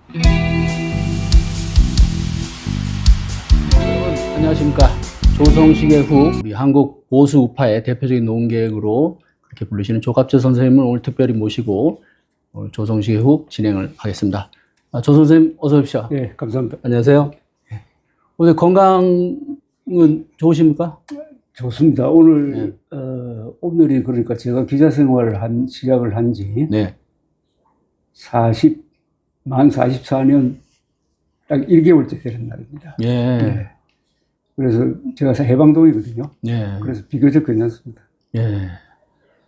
여러분 안녕하십니까. 조성식의 후 우리 한국 보수 우파의 대표적인 논객으로 그렇게 부르시는 조갑재 선생님을 오늘 특별히 모시고 오늘 조성식의 후 진행을 하겠습니다. 조 선생님 어서 오십시오. 네, 감사합니다. 안녕하세요. 오늘 건강은 좋으십니까? 좋습니다. 오늘 오늘이 그러니까 제가 기자 생활을 시작을 한 지 네. 만 44년 딱 1개월째 되는 날입니다. 예. 네. 그래서 제가 해방동이거든요. 예. 그래서 비교적 괜찮습니다. 예.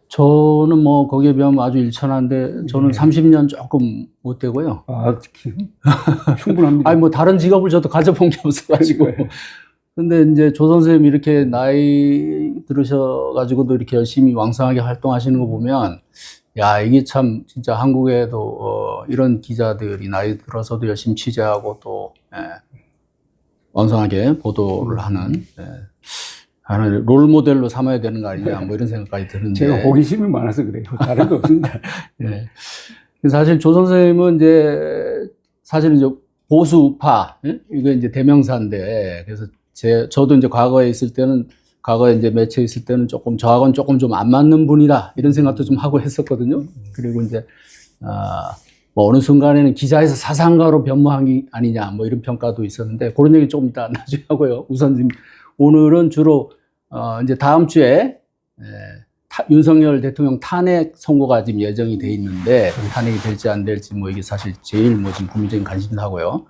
저는 뭐 거기에 비하면 아주 일천한데 저는 네. 30년 조금 못 되고요. 아, 충분합니다. 아니 뭐 다른 직업을 저도 가져본 게 없어가지고. 근데 이제 조 선생님 이렇게 나이 들으셔가지고도 이렇게 열심히 왕성하게 활동하시는 거 보면, 야, 이게 참 진짜 한국에도 이런 기자들이 나이 들어서도 열심히 취재하고 또 왕성하게 보도를 하는 하나의 롤 모델로 삼아야 되는 거 아니냐 뭐 이런 생각까지 드는데. 제가 호기심이 많아서 그래요. 다른 거 없습니다. 네. 사실 조 선생님은 이제 사실은 이제 보수 우파 이거 이제 대명사인데, 그래서 저도 이제 과거에 이제 매체에 있을 때는 조금 저하고는 조금 좀 안 맞는 분이다 이런 생각도 좀 하고 했었거든요. 그리고 이제 뭐 어느 순간에는 기자에서 사상가로 변모한 게 아니냐 뭐 이런 평가도 있었는데, 그런 얘기 조금 이따 나중에 하고요. 우선 지금 오늘은 주로 이제 다음 주에 윤석열 대통령 탄핵 선고가 지금 예정이 돼 있는데, 탄핵이 될지 안 될지 뭐 이게 사실 제일 뭐 지금 국민적인 관심사고요.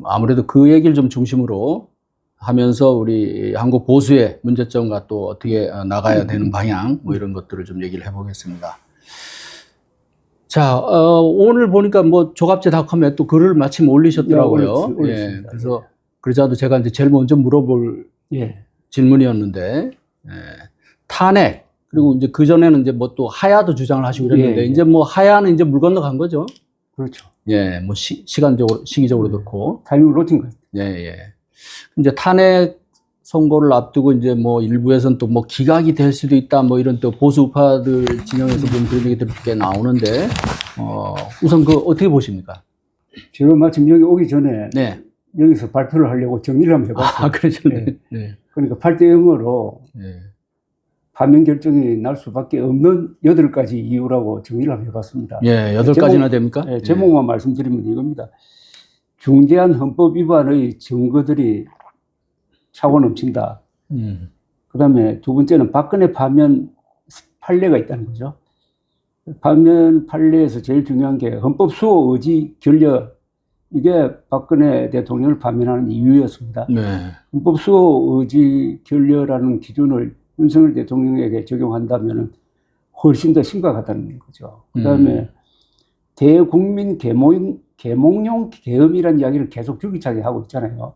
아무래도 그 얘기를 좀 중심으로 하면서 우리 한국 보수의 문제점과 또 어떻게 나가야 되는 방향 뭐 이런 것들을 좀 얘기를 해보겠습니다. 자, 오늘 보니까 뭐 조갑재닷컴에 또 글을 마침 올리셨더라고요. 예, 그래서 그러자도 제가 이제 제일 먼저 물어볼 질문이었는데, 탄핵 그리고 이제 그 전에는 이제 뭐 또 하야도 주장을 하시고 그랬는데, 이제 뭐 하야는 이제 물 건너간 거죠. 그렇죠. 예, 뭐 시기적으로 그렇고 타이밍을 놓친 거예요. 예, 예. 이제 탄핵 선고를 앞두고 이제 뭐 일부에서는 또 뭐 기각이 될 수도 있다 뭐 이런 또 보수 우파들 진영에서 좀 그런 얘기들이 꽤 나오는데, 우선 그 어떻게 보십니까? 제가 마침 여기 오기 전에 네. 여기서 발표를 하려고 정리를 한번 해봤어요. 아, 그렇죠. 네. 네. 그러니까 8대 0으로 파면 결정이 날 수밖에 없는 8가지 이유라고 정리를 한번 해봤습니다. 예, 8가지나 됩니까? 네, 제목만 말씀드리면 이겁니다. 중대한 헌법 위반의 증거들이 차고 넘친다. 그 다음에 두 번째는 박근혜 파면 판례가 있다는 거죠. 파면 판례에서 제일 중요한 게 헌법 수호 의지 결렬, 이게 박근혜 대통령을 파면하는 이유였습니다. 네. 헌법 수호 의지 결렬하는 기준을 윤석열 대통령에게 적용한다면 훨씬 더 심각하다는 거죠. 그 다음에 대국민 계몽용 계엄이라는 이야기를 계속 줄기차게 하고 있잖아요.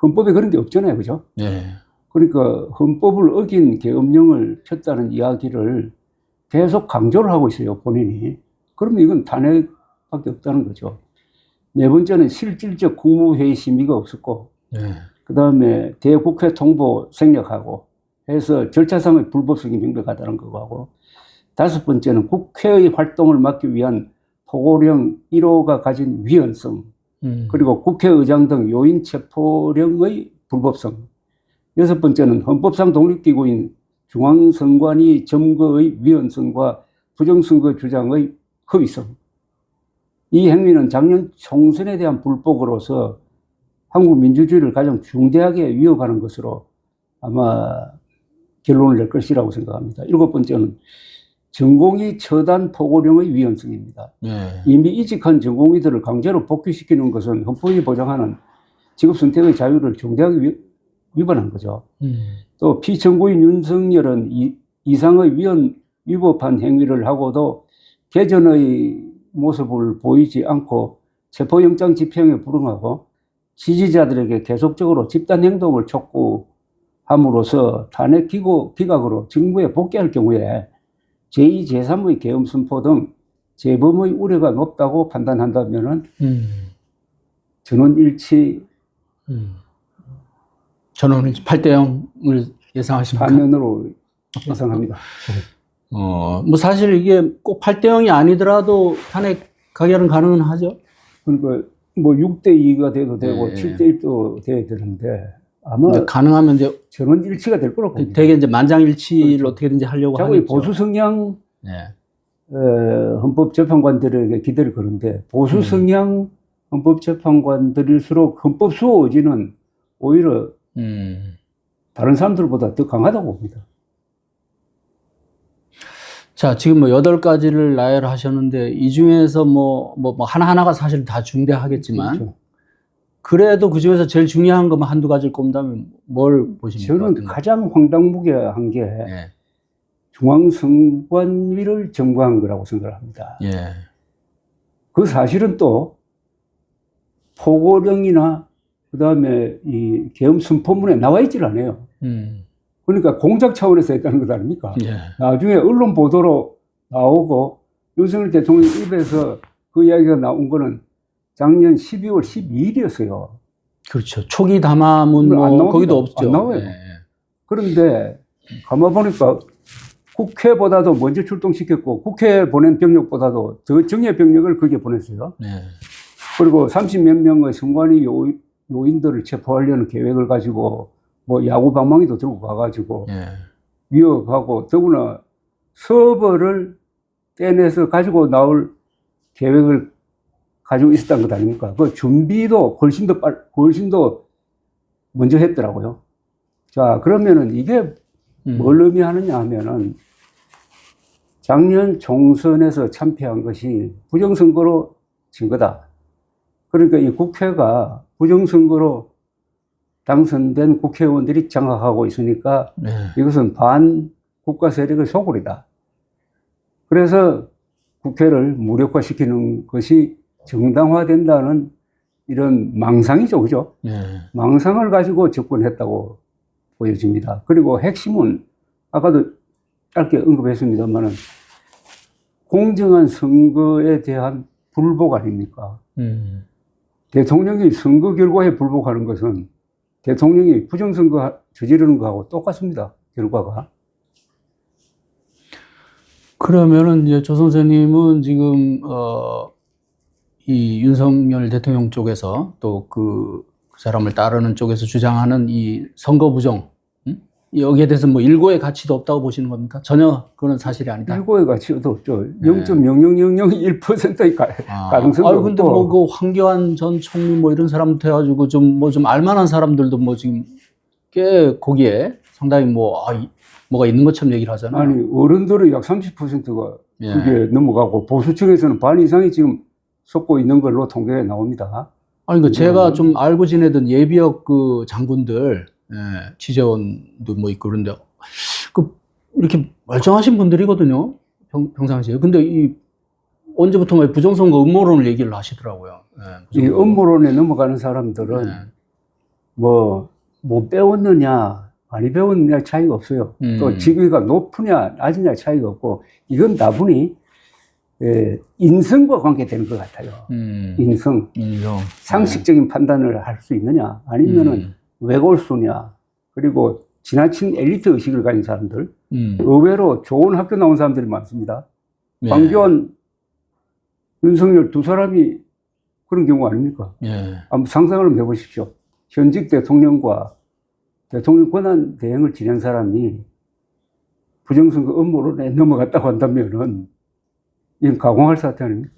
헌법에 그런 게 없잖아요. 그죠? 네. 그러니까 헌법을 어긴 계엄령을 폈다는 이야기를 계속 강조를 하고 있어요. 본인이. 그러면 이건 탄핵밖에 없다는 거죠. 네 번째는 실질적 국무회의 심의가 없었고, 그 다음에 대국회 통보 생략하고 해서 절차상의 불법성이 명백하다는 거고, 다섯 번째는 국회의 활동을 막기 위한 포고령 1호가 가진 위헌성, 그리고 국회의장 등 요인 체포령의 불법성, 여섯 번째는 헌법상 독립기구인 중앙선관위 점거의 위헌성과 부정선거 주장의 허위성. 이 행위는 작년 총선에 대한 불복으로서 한국 민주주의를 가장 중대하게 위협하는 것으로 아마 결론을 낼 것이라고 생각합니다. 일곱 번째는 전공의 처단 포고령의 위헌성입니다. 이미 이직한 전공의들을 강제로 복귀시키는 것은 헌법이 보장하는 직업 선택의 자유를 중대하게 위반한 거죠. 또 피청구인 윤석열은 이상의 위법한 행위를 하고도 개전의 모습을 보이지 않고 체포영장 집행에 불응하고 지지자들에게 계속적으로 집단행동을 촉구함으로써 탄핵 기각으로 정부에 복귀할 경우에 제2, 제3의 계엄 선포 등 재범의 우려가 높다고 판단한다면은 전원 일치. 전원 일치 8대 0을 예상하십니까? 반면으로 예상합니다. 뭐 사실 이게 꼭 8대 0이 아니더라도 탄핵 가결은 가능하죠? 그러니까 뭐 6대2가 돼도 되고 예. 7대1도 돼야 되는데 아마 이제 가능하면 이제 전원 일치가 될 거라고 봅니다. 되게 이제 만장일치를 그렇죠. 어떻게든지 하려고 자꾸 이 하겠죠. 보수 성향 네. 헌법재판관들에게 기대를 거는데 보수 성향 헌법재판관들일수록 헌법 수호 의지는 오히려 다른 사람들보다 더 강하다고 봅니다. 자, 지금 뭐 8가지를 나열하셨는데 이 중에서 뭐 하나하나가 사실 다 중대하겠지만 그렇죠. 그래도 그 중에서 제일 중요한 것만 한두 가지를 꼽는다면 뭘 보십니까? 저는 어떤 거? 가장 황당무계한 게 예. 중앙선관위를 점거한 거라고 생각합니다. 예. 그 사실은 또 포고령이나 그다음에 이 계엄 선포문에 나와 있질 않아요. 그러니까 공작 차원에서 했다는 것 아닙니까? 예. 나중에 언론 보도로 나오고 윤석열 대통령 입에서 그 이야기가 나온 거는 작년 12월 12일이었어요. 그렇죠. 초기 담화문 안 뭐 나옵니다. 거기도 없죠. 안 나와요. 예. 그런데 가만 보니까 국회보다도 먼저 출동시켰고 국회 보낸 병력보다도 더 정예 병력을 거기에 보냈어요. 예. 그리고 30몇 명의 선관위 요인들을 체포하려는 계획을 가지고 뭐 야구 방망이도 들고 가가지고 예. 위협하고 더구나 서버를 떼내서 가지고 나올 계획을 가지고 있었던 것 아닙니까? 그 준비도 훨씬 더 먼저 했더라고요. 자, 그러면은 이게 뭘 의미하느냐 하면은 작년 총선에서 참패한 것이 부정선거로 진 거다. 그러니까 이 국회가 부정선거로 당선된 국회의원들이 장악하고 있으니까 예. 이것은 반국가 세력의 소굴이다. 그래서 국회를 무력화시키는 것이 정당화된다는 이런 망상이죠. 그죠? 예. 망상을 가지고 접근했다고 보여집니다. 그리고 핵심은 아까도 짧게 언급했습니다만은 공정한 선거에 대한 불복 아닙니까? 대통령이 선거 결과에 불복하는 것은 대통령이 부정선거 저지르는 거하고 똑같습니다. 결과가. 그러면은 이제 조 선생님은 지금 이 윤석열 대통령 쪽에서 또 그 사람을 따르는 쪽에서 주장하는 이 선거 부정, 여기에 대해서 뭐 일고의 가치도 없다고 보시는 겁니까? 전혀 그건 사실이 아니다. 일고의 가치도 없죠. 0.00001%의 가능성도 없고. 근데 뭐 그 황교안 전 총리 뭐 이런 사람한테 해가지고 좀 알만한 사람들도 뭐 지금 꽤 거기에 상당히 뭐가 있는 것처럼 얘기를 하잖아요. 아니, 어른들의 약 30%가 예. 그게 넘어가고 보수층에서는 반 이상이 지금 쏟고 있는 걸로 통계에 나옵니다. 아니, 그 제가 좀 알고 지내던 예비역 그 장군들, 예, 취재원도 뭐 있고 그런데, 이렇게 멀쩡하신 분들이거든요. 평상시에. 근데 언제부터 뭐 부정선거 음모론을 얘기를 하시더라고요. 예, 이 음모론에 넘어가는 사람들은 예. 뭐 배웠느냐, 많이 배웠느냐 차이가 없어요. 또 직위가 높으냐, 낮으냐 차이가 없고, 이건 다분히 인성과 관계되는 것 같아요. 인성. 상식적인 판단을 할 수 있느냐, 아니면은 외골수냐, 그리고 지나친 엘리트 의식을 가진 사람들, 의외로 좋은 학교 나온 사람들이 많습니다. 네. 황교안, 윤석열 두 사람이 그런 경우 아닙니까? 예. 한번 상상을 한번 해보십시오. 현직 대통령과 대통령 권한 대행을 지낸 사람이 부정선거 음모론에 넘어갔다고 한다면은 이건 가공할 사태 아닙니까?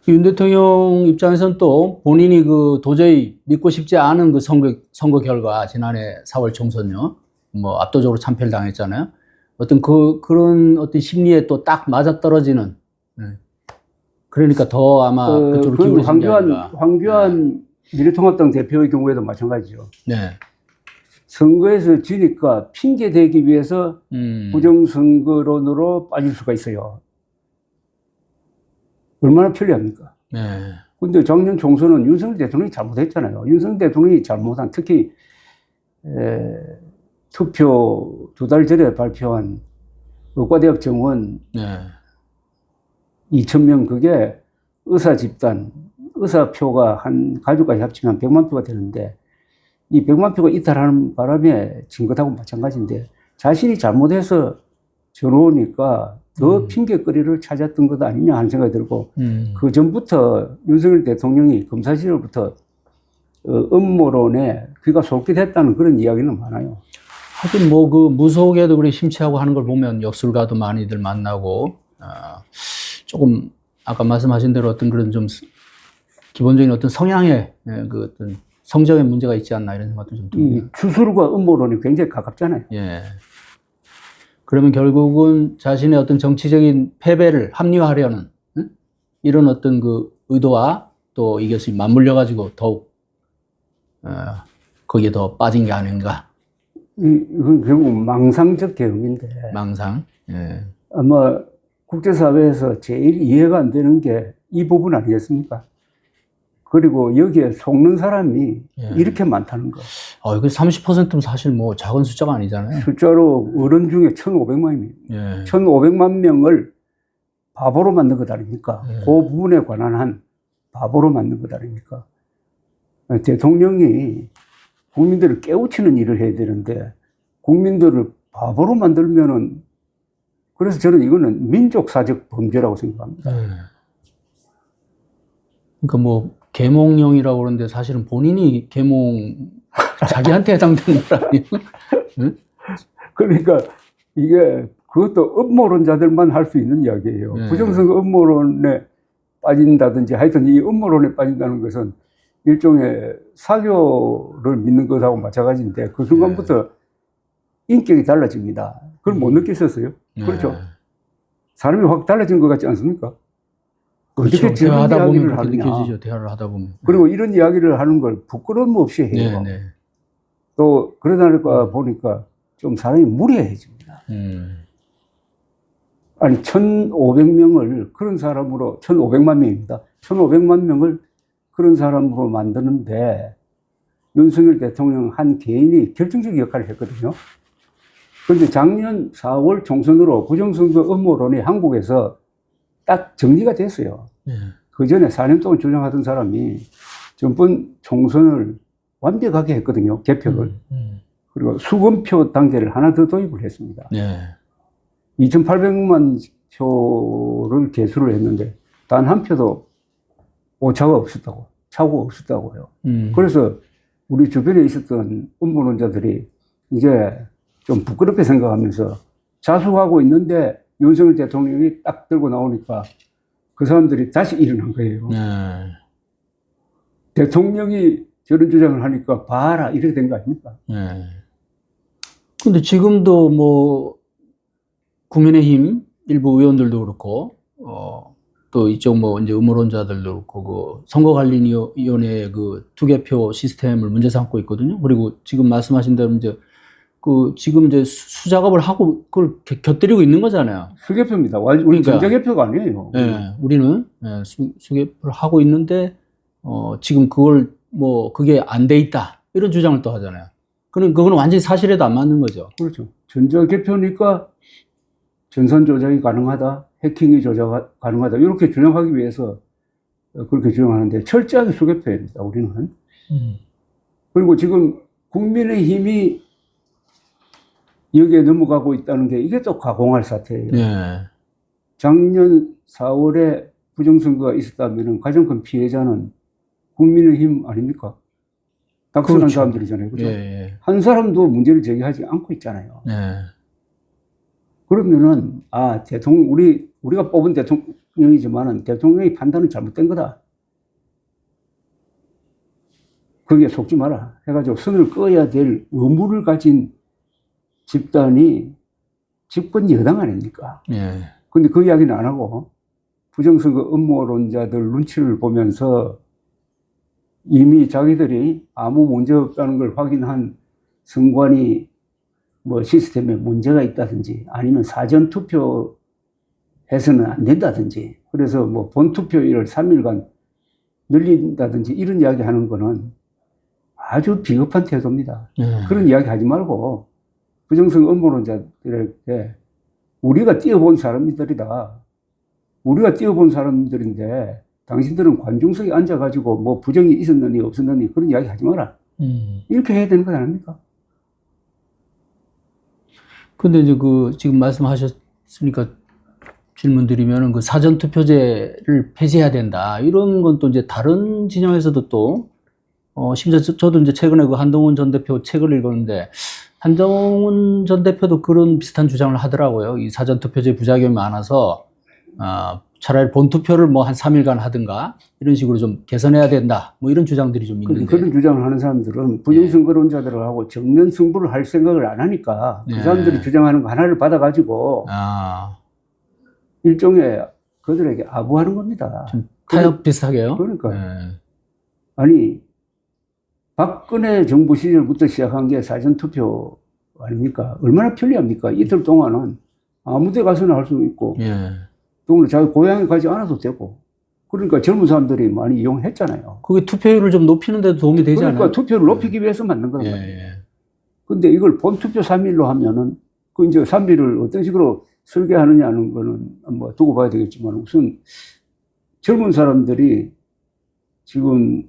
윤 대통령 입장에서는 또 본인이 도저히 믿고 싶지 않은 선거 결과, 지난해 4월 총선요, 뭐 압도적으로 참패를 당했잖아요. 그런 어떤 심리에 또 딱 맞아떨어지는, 그러니까 더 아마 그쪽으로 기울어진 게 아닌가. 황교안 미래통합당 대표의 경우에도 마찬가지죠. 네. 선거에서 지니까 핑계 대기 위해서 부정선거론으로 빠질 수가 있어요. 얼마나 편리합니까? 네. 근데 작년 총선은 윤석열 대통령이 잘못했잖아요. 윤석열 대통령이 잘못한, 특히 투표 2달 전에 발표한 의과대학 정원 네. 2,000명, 그게 의사 집단, 의사표가 한 가족까지 합치면 100만 표가 되는데, 이 100만 표가 이탈하는 바람에 진 것하고 마찬가지인데, 자신이 잘못해서 저러니까 더 핑계거리를 찾았던 것 아니냐 하는 생각이 들고, 그 전부터 윤석열 대통령이 검사 시절부터 음모론에 귀가 솔깃했다는 그런 이야기는 많아요. 하긴 뭐 그 무속에도 그렇게 심취하고 하는 걸 보면 역술가도 많이들 만나고, 조금 아까 말씀하신 대로 어떤 그런 좀 기본적인 어떤 성향의 그 어떤 성적인 문제가 있지 않나 이런 생각도 좀 듭니다. 이 주술과 음모론이 굉장히 가깝잖아요. 예. 그러면 결국은 자신의 어떤 정치적인 패배를 합리화하려는 이런 어떤 그 의도와 또 이것이 맞물려 가지고 더욱 거기에 더 빠진 게 아닌가. 이건 결국 망상적 계엄인데, 망상. 예. 아마 국제사회에서 제일 이해가 안 되는 게 이 부분 아니겠습니까? 그리고 여기에 속는 사람이 예. 이렇게 많다는 거. 이거 30%면 사실 뭐 작은 숫자가 아니잖아요. 숫자로 어른 중에 1,500만입니다. 예. 1,500만 명을 바보로 만든 것 아닙니까? 예. 그 부분에 관한 한 바보로 만든 것 아닙니까? 대통령이 국민들을 깨우치는 일을 해야 되는데 국민들을 바보로 만들면은, 그래서 저는 이거는 민족사적 범죄라고 생각합니다. 예. 그러니까 뭐 계몽령이라고 그러는데 사실은 본인이 자기한테 해당되는 거 아니에요? 응? 그러니까 이게 그것도 음모론자들만 할 수 있는 이야기예요. 네. 부정선거 음모론에 빠진다든지 하여튼 이 음모론에 빠진다는 것은 일종의 사교를 믿는 것하고 마찬가지인데 그 순간부터 인격이 달라집니다. 그걸 못 느끼셨어요? 네. 그렇죠. 사람이 확 달라진 것 같지 않습니까? 그렇죠. 어떻게 저런 대화하다 보면 이야기를 그렇게 하느냐. 느껴지죠. 대화를 하다 보면. 그리고 이런 이야기를 하는 걸 부끄러움 없이 해요. 네, 네. 또 그러다 보니까 좀 사람이 무례해집니다. 아니 1,500명을 그런 사람으로, 1,500만 명입니다. 1,500만 명을 그런 사람으로 만드는데 윤석열 대통령 한 개인이 결정적 역할을 했거든요. 그런데 작년 4월 총선으로 부정선거 음모론이 한국에서 딱 정리가 됐어요. 네. 그 전에 4년 동안 주장하던 사람이 전번 총선을 완벽하게 했거든요. 개표를. 그리고 수검표 단계를 하나 더 도입을 했습니다. 네. 2,800만 표를 개수를 했는데 단 한 표도 오차가 없었다고, 차고가 없었다고요. 그래서 우리 주변에 있었던 음모론자들이 이제 좀 부끄럽게 생각하면서 자숙하고 있는데 윤석열 대통령이 딱 들고 나오니까 그 사람들이 다시 일어난 거예요. 네. 대통령이 저런 주장을 하니까 봐라, 이렇게 된 거 아닙니까? 네. 근데 지금도 뭐 국민의힘 일부 의원들도 그렇고 또 이쪽 뭐 이제 음모론자들도 그렇고 그 선거관리위원회의 그 투개표 시스템을 문제 삼고 있거든요. 그리고 지금 말씀하신 대로 이제 그 지금 이제 수작업을 하고 그걸 곁들이고 있는 거잖아요. 수개표입니다. 우리 그러니까, 전자개표가 아니에요. 네, 우리는 수개표를 하고 있는데 지금 그걸 뭐 그게 안 돼 있다 이런 주장을 또 하잖아요. 그건 완전히 사실에도 안 맞는 거죠. 그렇죠. 전자개표니까 전산 조작이 가능하다, 해킹이 조작 가능하다, 이렇게 주장하기 위해서 그렇게 주장하는데 철저하게 수개표입니다, 우리는. 그리고 지금 국민의힘이 여기에 넘어가고 있다는 게 이게 또 가공할 사태예요. 네. 작년 4월에 부정선거가 있었다면 가장 큰 피해자는 국민의힘 아닙니까? 낙선한 그렇죠. 사람들이잖아요. 그렇죠? 예. 한 사람도 문제를 제기하지 않고 있잖아요. 네. 그러면은 우리가 뽑은 대통령이지만은 대통령의 판단은 잘못된 거다. 거기에 속지 마라 해가지고 선을 그어야 될 의무를 가진 집단이 집권 여당 아닙니까? 예. 근데 그 이야기는 안 하고 부정선거 음모론자들 눈치를 보면서 이미 자기들이 아무 문제 없다는 걸 확인한 선관위 뭐 시스템에 문제가 있다든지 아니면 사전 투표 해서는 안 된다든지 그래서 뭐 본투표일을 3일간 늘린다든지 이런 이야기 하는 거는 아주 비겁한 태도입니다. 그런 이야기 하지 말고 부정선거 음모론자들에게 우리가 뛰어본 사람들이다. 우리가 뛰어본 사람들인데 당신들은 관중석에 앉아가지고 뭐 부정이 있었느니 없었느니 그런 이야기 하지 마라. 이렇게 해야 되는 것 아닙니까? 근데 이제 지금 말씀하셨으니까 질문 드리면은 그 사전투표제를 폐지해야 된다. 이런 건 또 이제 다른 진영에서도 또, 심지어 저도 이제 최근에 그 한동훈 전 대표 책을 읽었는데, 한동훈 전 대표도 그런 비슷한 주장을 하더라고요. 이 사전투표제 부작용이 많아서, 차라리 본투표를 뭐 한 3일간 하든가, 이런 식으로 좀 개선해야 된다. 뭐 이런 주장들이 좀 있는데. 그런 주장을 하는 사람들은 부정선거론자들하고 정면 승부를 할 생각을 안 하니까 그 사람들이 주장하는 거 하나를 받아가지고 일종의 그들에게 아부하는 겁니다. 좀 타협 비슷하게요? 그러니까. 아니, 박근혜 정부 시절부터 시작한 게 사전투표 아닙니까? 얼마나 편리합니까? 이틀 동안은 아무 데 가서나 할 수 있고, 또 자기 고향에 가지 않아도 되고, 그러니까 젊은 사람들이 많이 이용했잖아요. 그게 투표율을 좀 높이는 데도 도움이 되지 않아요? 그러니까 투표를 높이기 위해서 만든 거예요. 근데 이걸 본투표 3일로 하면은, 그 이제 3일을 어떤 식으로 설계하느냐는 거는 뭐 두고 봐야 되겠지만, 우선 젊은 사람들이 지금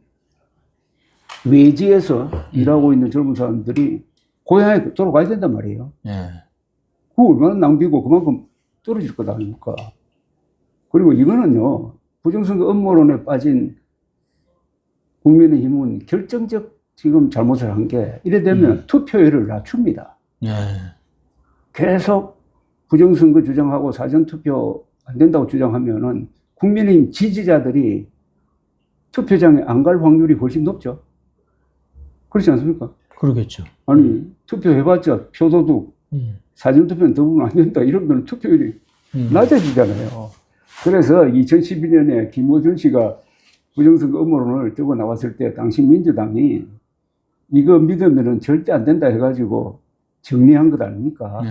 외지에서 일하고 있는 젊은 사람들이 고향에 돌아가야 된단 말이에요. 그거 얼마나 낭비고 그만큼 떨어질 거다 아닙니까? 그리고 이거는요, 부정선거 음모론에 빠진 국민의힘은 결정적 지금 잘못을 한 게, 이래 되면 투표율을 낮춥니다. 계속 부정선거 주장하고 사전투표 안 된다고 주장하면은 국민의힘 지지자들이 투표장에 안 갈 확률이 훨씬 높죠. 그렇지 않습니까? 그러겠죠. 아니, 투표해봤자 표도둑, 사전투표는 더불면 안 된다. 이러면 투표율이 낮아지잖아요. 그래서 2012년에 김어준 씨가 부정선거 음모론을 들고 나왔을 때 당시 민주당이 이거 믿으면은 절대 안 된다 해가지고 정리한 것 아닙니까?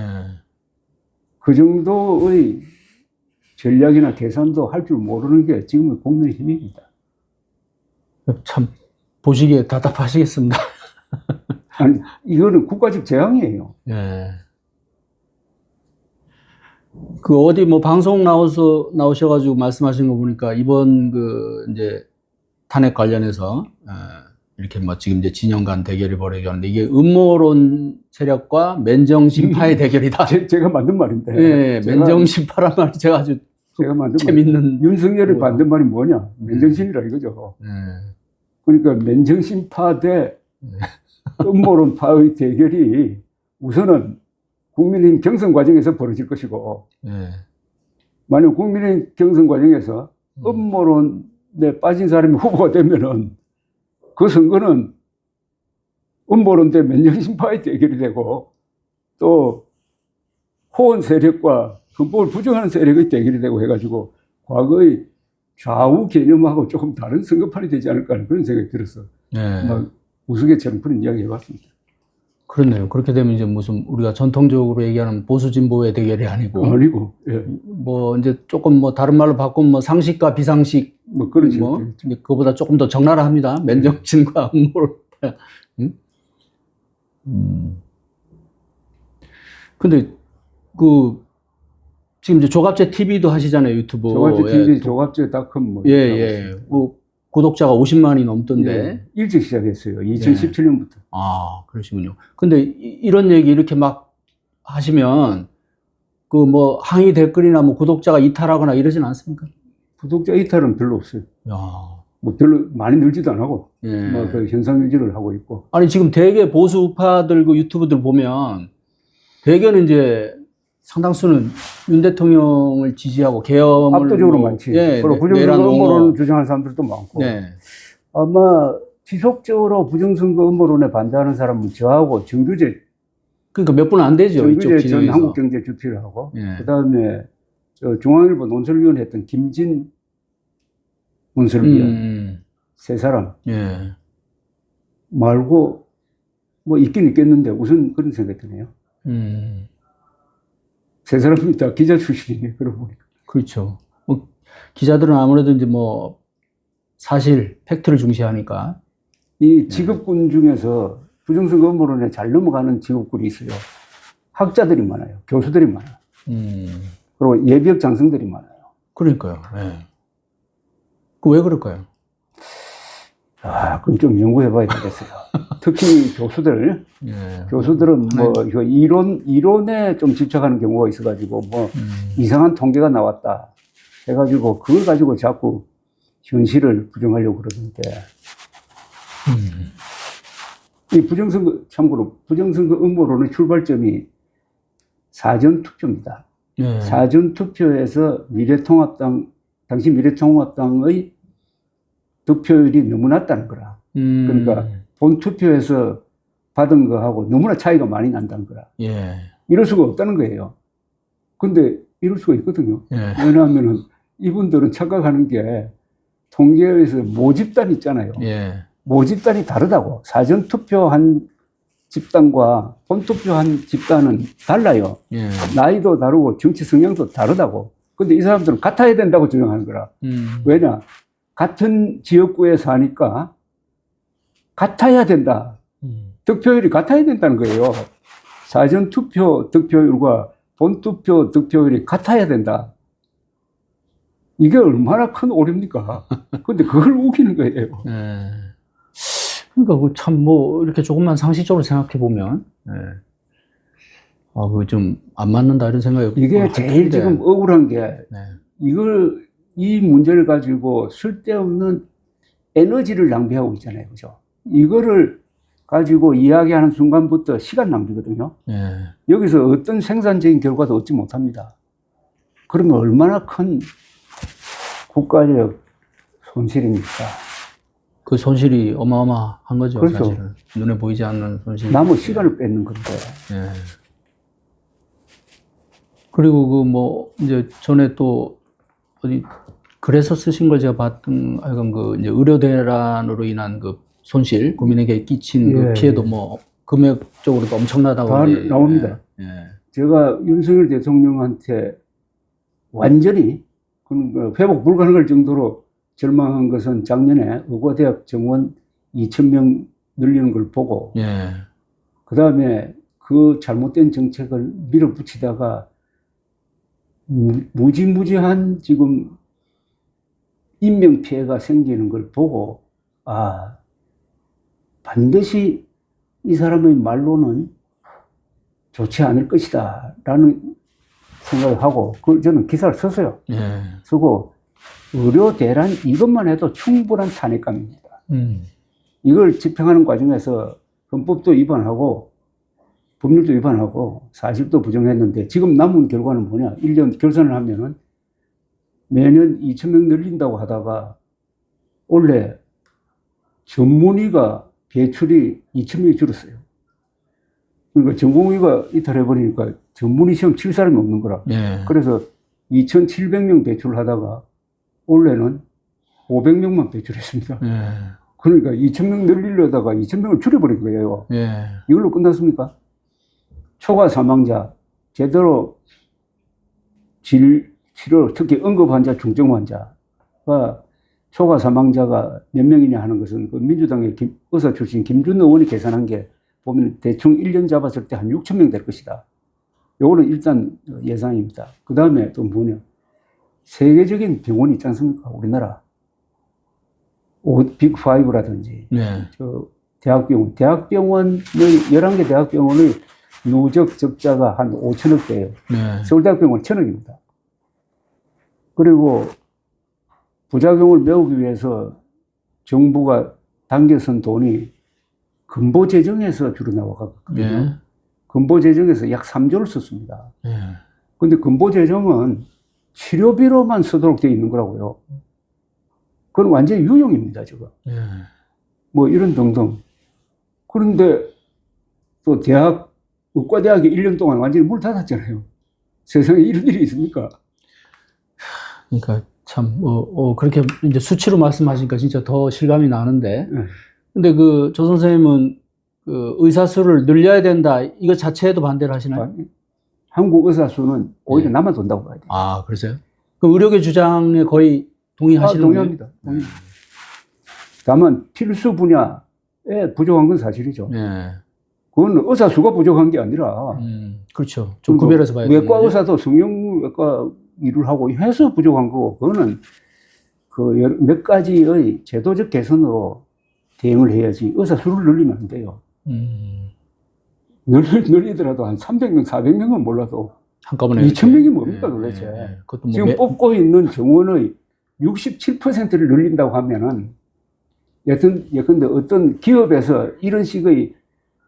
그 정도의 전략이나 계산도 할 줄 모르는 게 지금의 국민의힘입니다. 참 보시기에 답답하시겠습니다. 아니, 이거는 국가적 재앙이에요. 그 어디 뭐 방송 나오셔가지고 말씀하신 거 보니까 이번 그 이제 탄핵 관련해서 이렇게 뭐 지금 이제 진영 간 대결이 벌어지는데 이게 음모론 세력과 맨정신파의 대결이다. 제가 만든 말인데. 맨정신파란 말이 제가 아주 만든 재밌는. 윤석열이 만든 말이 뭐냐? 맨정신이라 이거죠. 그러니까 맨정신파 대 음모론파의 대결이 우선은 국민의힘 경선 과정에서 벌어질 것이고, 만약 국민의힘 경선 과정에서 음모론에 빠진 사람이 후보가 되면은 그 선거는 음모론 대 맨정신파의 대결이 되고, 또 호언 세력과 헌법을 부정하는 세력의 대결이 되고 해가지고 과거의 좌우 개념하고 조금 다른 선거판이 되지 않을까 하는 그런 생각이 들어서 막 우스갯처럼 그런 이야기 해봤습니다. 그렇네요. 그렇게 되면 이제 무슨 우리가 전통적으로 얘기하는 보수 진보의 대결이 아니고, 뭐 이제 조금 뭐 다른 말로 바꾸면 뭐 상식과 비상식, 뭐 그런 뭐 이제 그거보다 조금 더 적나라합니다. 맨정신과 음모론. 근데 그 지금 이제 조갑제 TV도 하시잖아요, 유튜브. 조갑제 TV, 조갑제닷컴 뭐. 뭐 구독자가 50만이 넘던데. 일찍 시작했어요. 2017년부터. 그러시군요. 근데 이런 얘기 이렇게 막 하시면 그 뭐 항의 댓글이나 뭐 구독자가 이탈하거나 이러진 않습니까? 구독자 이탈은 별로 없어요. 야. 뭐 별로 많이 늘지도 안 하고, 뭐 그 현상 유지를 하고 있고. 아니 지금 대개 보수 우파들 그 유튜브들 보면 대개는 이제 상당수는 윤 대통령을 지지하고 계엄을 압도적으로 많지. 그리고 부정선거 음모론을 주장하는 사람들도 많고. 아마 지속적으로 부정선거 음모론에 반대하는 사람은 저하고 정규재. 그러니까 몇 분 안 되죠. 정규재 전 한국경제주필하고. 그다음에 저 중앙일보 논설위원 했던 김진 논설위원. 세 사람. 말고 뭐 있긴 있겠는데 우선 그런 생각이 드네요. 세 사람이 다 기자 출신이에요. 그러고 보니까. 그렇죠. 뭐 기자들은 아무래도 이제 뭐 사실 팩트를 중시하니까. 이 직업군 중에서 부정선거 음모론에 잘 넘어가는 직업군이 있어요. 학자들이 많아요. 교수들이 많아요. 그리고 예비역 장성들이 많아요. 그러니까요. 그 왜 그럴까요? 그건 좀 연구해봐야 되겠어요. 특히 교수들, 예. 교수들은 뭐 이거 이론에 좀 집착하는 경우가 있어가지고 뭐 이상한 통계가 나왔다 해가지고 그걸 가지고 자꾸 현실을 부정하려고 그러는데 이 부정선거 참고로 부정선거 음모론의 출발점이 사전투표입니다. 예. 사전투표에서 당시 미래통합당의 득표율이 너무 낮다는 거라. 그러니까 본투표에서 받은 거하고 너무나 차이가 많이 난다는 거라. 예. 이럴 수가 없다는 거예요. 근데 이럴 수가 있거든요. 예. 왜냐하면은 이분들은 착각하는 게 통계에서 모집단 있잖아요. 예. 모집단이 다르다고. 사전투표한 집단과 본투표한 집단은 달라요. 예. 나이도 다르고 정치 성향도 다르다고. 근데 이 사람들은 같아야 된다고 주장하는 거라. 왜냐? 같은 지역구에 사니까 같아야 된다. 득표율이 같아야 된다는 거예요. 사전투표 득표율과 본투표 득표율이 같아야 된다. 이게 얼마나 큰 오류입니까? 근데 그걸 우기는 거예요. 예. 그러니까 참 뭐 이렇게 조금만 상식적으로 생각해 보면, 예. 그거 좀 안 맞는다 이런 생각이 이게 제일 지금 억울한 게 네. 이 문제를 가지고 쓸데없는 에너지를 낭비하고 있잖아요. 그죠? 이거를 가지고 이야기하는 순간부터 시간 낭비거든요. 예. 여기서 어떤 생산적인 결과도 얻지 못합니다. 그러면 얼마나 큰 국가적 손실입니까? 그 손실이 어마어마한 거죠. 그렇죠. 사실은 눈에 보이지 않는 손실. 남의 시간을 뺏는 건데. 예. 그리고 그 뭐 이제 전에 또 어디 글에서 쓰신 걸 제가 봤던 하여간 그 이제 의료 대란으로 인한 그 손실, 국민에게 끼친 그 예, 피해도 예. 뭐 금액적으로도 엄청나다고 다 이제, 나옵니다. 예. 제가 윤석열 대통령한테 완전히 회복 불가능할 정도로 절망한 것은 작년에 의과대학 정원 2,000명 늘리는 걸 보고, 예. 그 다음에 그 잘못된 정책을 밀어붙이다가 무지무지한 지금 인명피해가 생기는 걸 보고, 반드시 이 사람의 말로는 좋지 않을 것이다 라는 생각을 하고, 저는 기사를 썼어요. 예. 쓰고, 의료 대란 이것만 해도 충분한 탄핵감입니다. 이걸 집행하는 과정에서 헌법도 위반하고 법률도 위반하고 사실도 부정했는데, 지금 남은 결과는 뭐냐? 1년 결산을 하면은 매년 2,000명 늘린다고 하다가 원래 전문의가 배출이 2,000명이 줄었어요. 그러니까 전공의가 이탈해버리니까 전문의 시험 칠 사람이 없는 거라. 예. 그래서 2,700명 배출을 하다가 원래는 500명만 배출했습니다. 예. 그러니까 2,000명 늘리려다가 2,000명을 줄여버린 거예요. 예. 이걸로 끝났습니까? 초과 사망자, 제대로 치료, 특히 응급 환자, 중증 환자가 초과 사망자가 몇 명이냐 하는 것은 그 민주당의 의사 출신 김준 의원이 계산한 게 보면 대충 1년 잡았을 때 한 6,000명 될 것이다. 요거는 일단 예상입니다. 그 다음에 또 뭐냐. 세계적인 병원이 있지 않습니까? 우리나라. 빅5라든지. 네. 대학병원의, 11개 대학병원의 누적 적자가 한 5천억 대예요. 네. 서울대학병원 1,000억입니다. 그리고 부작용을 메우기 위해서 정부가 당겨선 돈이 근보재정에서 주로 나와갔거든요. 예. 근보재정에서 약 3조를 썼습니다. 예. 근데 근보재정은 치료비로만 쓰도록 되어 있는 거라고요. 그건 완전히 유용입니다, 저거. 예. 뭐 이런 등등. 그런데 또 의과대학이 1년 동안 완전히 물 닫았잖아요. 세상에 이런 일이 있습니까? 그러니까 참, 그렇게 이제 수치로 말씀하시니까 진짜 더 실감이 나는데. 근데 그 조 선생님은 그 의사 수를 늘려야 된다, 이거 자체에도 반대를 하시나요? 한국 의사 수는 오히려 남아 돈다고 봐야 돼요. 아, 그러세요? 그럼 의료계 주장에 거의 동의하시는 거예요? 동의합니다. 다만 필수 분야에 부족한 건 사실이죠. 네. 그건 의사 수가 부족한 게 아니라. 그렇죠. 좀 구별해서 봐야 돼요. 외과 의사도 성형외과 일을 하고 해서 부족한 거고, 그거는 그 몇 가지의 제도적 개선으로 대응을 해야지 의사 수를 늘리면 안 돼요. 늘리더라도 한 300명, 400명은 몰라도 한꺼번에 2,000명이 뭡니까 도대체. 그것도 뭐 지금 뽑고 있는 정원의 67%를 늘린다고 하면은 예컨대 어떤 기업에서 이런 식의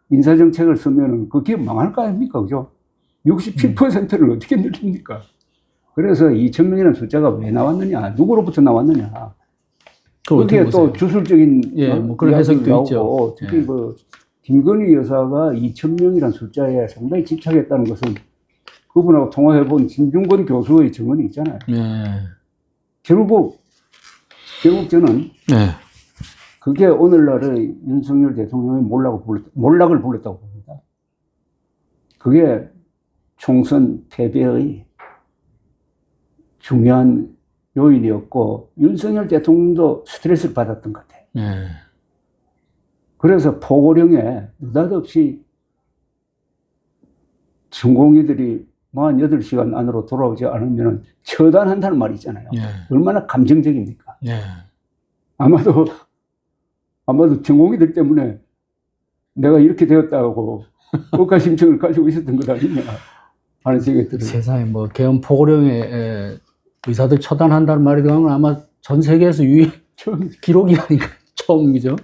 인사정책을 쓰면은 그 기업 망할 거 아닙니까? 그죠? 67%를 어떻게 늘립니까? 그래서 2,000명이라는 숫자가 왜 나왔느냐? 누구로부터 나왔느냐? 그게 또 주술적인 뭐 그런 해석도 나오고, 있죠. 특히 그 김건희 여사가 2,000명이라는 숫자에 상당히 집착했다는 것은 그분하고 통화해본 진중권 교수의 증언이 있잖아요. 결국 저는 그게 오늘날의 윤석열 대통령의 몰락을 불렀다고 봅니다. 그게 총선 패배의 중요한 요인이었고 윤석열 대통령도 스트레스를 받았던 것 같아요. 그래서 포고령에 느닷없이 전공의들이 48시간 안으로 돌아오지 않으면 처단한다는 말이 있잖아요. 얼마나 감정적입니까? 아마도 전공의들 때문에 내가 이렇게 되었다고 국가심청을 가지고 있었던 것 아니냐 하는 생각이 들어요. 세상에 뭐 개헌 포고령에 의사들 처단한다는 말이 아마 전 세계에서 기록이 아닌가 처음이죠.